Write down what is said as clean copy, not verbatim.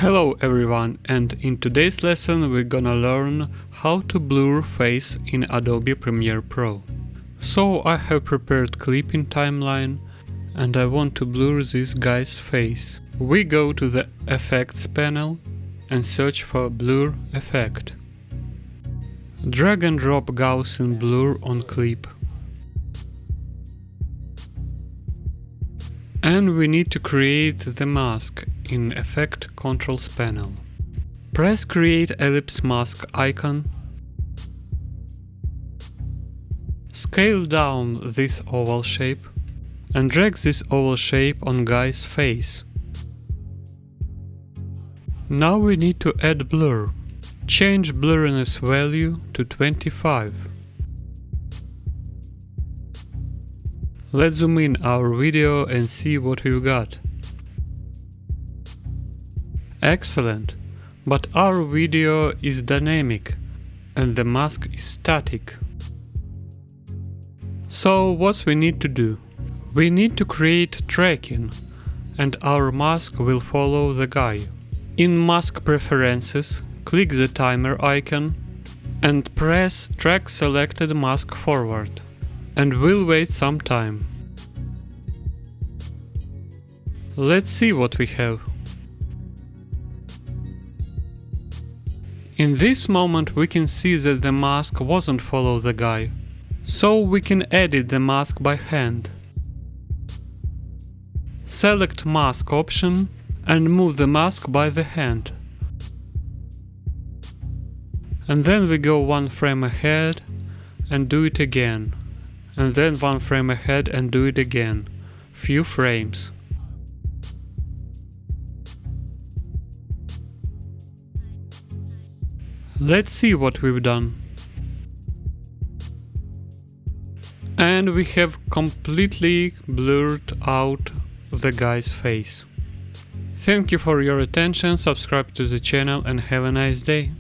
Hello everyone, and in today's lesson we're gonna learn how to blur face in Adobe Premiere Pro. So I have prepared clipping timeline and I want to blur this guy's face. We go to the Effects panel and search for Blur effect. Drag and drop Gaussian blur on clip. And we need to create the mask in Effect Controls panel. Press Create Ellipse Mask icon. Scale down this oval shape and drag this oval shape on guy's face. Now we need to add blur. Change blurriness value to 25. Let's zoom in our video and see what we've got. Excellent, but our video is dynamic and the mask is static. So what we need to do? We need to create tracking and our mask will follow the guy. In Mask Preferences, click the timer icon and press Track Selected Mask Forward. And we'll wait some time. Let's see what we have. In this moment we can see that the mask wasn't follow the guy, so we can edit the mask by hand. Select Mask option and move the mask by the hand. And then we go one frame ahead and do it again. And then one frame ahead and do it again. Few frames. Let's see what we've done. And we have completely blurred out the guy's face. Thank you for your attention, subscribe to the channel and have a nice day.